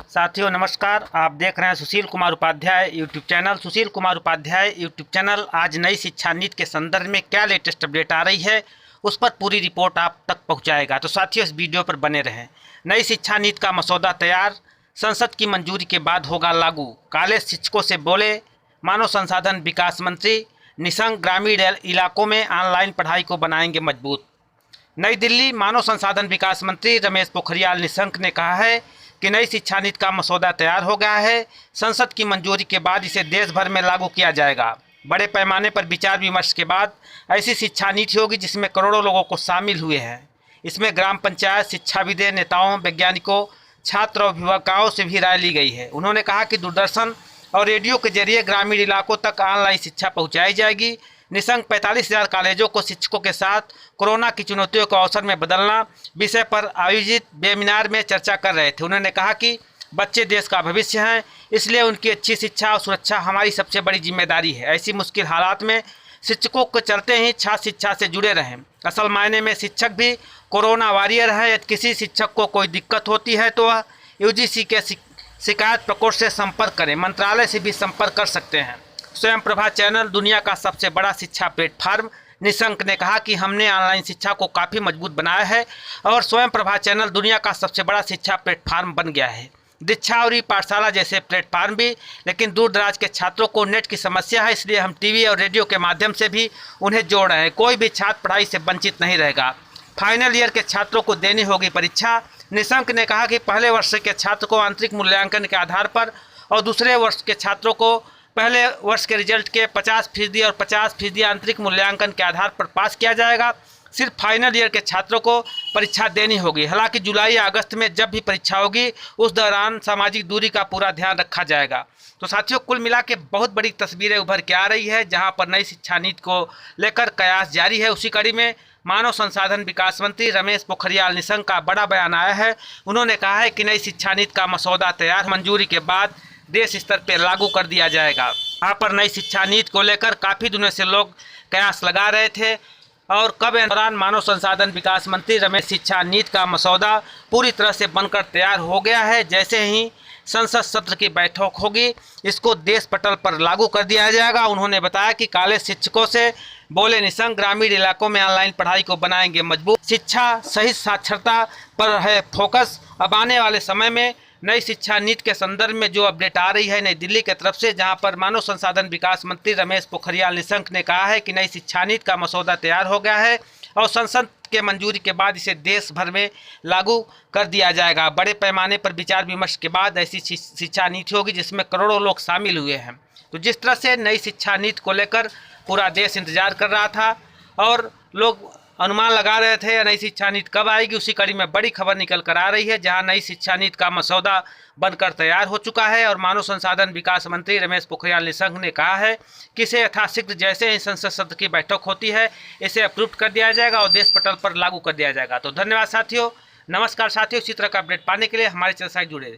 साथियों नमस्कार, आप देख रहे हैं Sushil Kumar Upadhyay YouTube channel. Sushil Kumar Upadhyay YouTube channel आज नई शिक्षा नीति के संदर्भ में क्या लेटेस्ट अपडेट आ रही है उस पर पूरी रिपोर्ट आप तक पहुंचाएगा। तो साथियों इस वीडियो पर बने रहें। नई शिक्षा नीति का मसौदा तैयार, संसद की मंजूरी के बाद होगा लागू। कॉलेज शिक्षकों से बोले मानव संसाधन विकास मंत्री निशंक, ग्रामीण इलाकों में ऑनलाइन पढ़ाई को बनाएंगे मजबूत। नई दिल्ली, मानव संसाधन विकास मंत्री रमेश पोखरियाल निशंक ने कहा है कि नई शिक्षा नीति का मसौदा तैयार हो गया है। संसद की मंजूरी के बाद इसे देश भर में लागू किया जाएगा। बड़े पैमाने पर विचार विमर्श के बाद ऐसी शिक्षा नीति होगी जिसमें करोड़ों लोगों को शामिल हुए हैं। इसमें ग्राम पंचायत, शिक्षाविदों, नेताओं, वैज्ञानिकों, छात्र और अभिभावकों से भी राय ली गई है। उन्होंने कहा कि दूरदर्शन और रेडियो के जरिए ग्रामीण इलाकों तक ऑनलाइन शिक्षा पहुँचाई जाएगी। निशंक 45,000 कॉलेजों को शिक्षकों के साथ कोरोना की चुनौतियों को अवसर में बदलना विषय पर आयोजित वेबिनार में चर्चा कर रहे थे। उन्होंने कहा कि बच्चे देश का भविष्य हैं, इसलिए उनकी अच्छी शिक्षा और सुरक्षा हमारी सबसे बड़ी जिम्मेदारी है। ऐसी मुश्किल हालात में शिक्षकों को चलते ही छात्र शिक्षा से जुड़े रहें। असल मायने में शिक्षक भी कोरोना वॉरियर है। यदि किसी शिक्षक को कोई दिक्कत होती है तो वह UGC के शिकायत प्रकोष्ठ से संपर्क करें। मंत्रालय से भी संपर्क कर सकते हैं। स्वयं प्रभा चैनल दुनिया का सबसे बड़ा शिक्षा प्लेटफार्म। निशंक ने कहा कि हमने ऑनलाइन शिक्षा को काफ़ी मजबूत बनाया है और स्वयं प्रभा चैनल दुनिया का सबसे बड़ा शिक्षा प्लेटफार्म बन गया है। दीक्षा और पाठशाला जैसे प्लेटफार्म भी, लेकिन दूर दराज के छात्रों को नेट की समस्या है, इसलिए हम टीवी और रेडियो के माध्यम से भी उन्हें जोड़ रहे हैं। कोई भी छात्र पढ़ाई से वंचित नहीं रहेगा। फाइनल ईयर के छात्रों को देनी होगी परीक्षा। निशंक ने कहा कि पहले वर्ष के छात्र को आंतरिक मूल्यांकन के आधार पर और दूसरे वर्ष के छात्रों को पहले वर्ष के रिजल्ट के 50% और 50% आंतरिक मूल्यांकन के आधार पर पास किया जाएगा। सिर्फ फाइनल ईयर के छात्रों को परीक्षा देनी होगी। हालांकि जुलाई या अगस्त में जब भी परीक्षा होगी उस दौरान सामाजिक दूरी का पूरा ध्यान रखा जाएगा। तो साथियों कुल मिला के बहुत बड़ी तस्वीरें उभर के आ रही है, जहां पर नई शिक्षा नीति को लेकर कयास जारी है। उसी कड़ी में मानव संसाधन विकास मंत्री रमेश पोखरियाल निशंक का बड़ा बयान आया है। उन्होंने कहा है कि नई शिक्षा नीति का मसौदा तैयार, मंजूरी के बाद देश स्तर पर लागू कर दिया जाएगा। यहाँ पर नई शिक्षा नीति को लेकर काफ़ी दिनों से लोग कयास लगा रहे थे और कब इस दौरान मानव संसाधन विकास मंत्री रमेश शिक्षा नीति का मसौदा पूरी तरह से बनकर तैयार हो गया है। जैसे ही संसद सत्र की बैठक होगी इसको देश पटल पर लागू कर दिया जाएगा। उन्होंने बताया कि कॉलेज शिक्षकों से बोले निशंक, ग्रामीण इलाकों में ऑनलाइन पढ़ाई को बनाएंगे मजबूत। शिक्षा सहित साक्षरता पर है फोकस। अब आने वाले समय में नई शिक्षा नीति के संदर्भ में जो अपडेट आ रही है नई दिल्ली की तरफ से, जहां पर मानव संसाधन विकास मंत्री रमेश पोखरियाल निशंक ने कहा है कि नई शिक्षा नीति का मसौदा तैयार हो गया है और संसद के मंजूरी के बाद इसे देश भर में लागू कर दिया जाएगा। बड़े पैमाने पर विचार विमर्श के बाद ऐसी शिक्षा नीति होगी जिसमें करोड़ों लोग शामिल हुए हैं। तो जिस तरह से नई शिक्षा नीति को लेकर पूरा देश इंतजार कर रहा था और लोग अनुमान लगा रहे थे नई शिक्षा नीति कब आएगी, उसी कड़ी में बड़ी खबर निकल कर आ रही है, जहां नई शिक्षा नीति का मसौदा बनकर तैयार हो चुका है और मानव संसाधन विकास मंत्री रमेश पोखरियाल निशंक ने कहा है कि इसे यथाशीघ्र जैसे ही संसद सत्र की बैठक होती है इसे अप्रूव कर दिया जाएगा और देश पटल पर लागू कर दिया जाएगा। तो धन्यवाद साथियों, नमस्कार साथियों। इसी तरह का अपडेट पाने के लिए हमारे चैनल से जुड़े।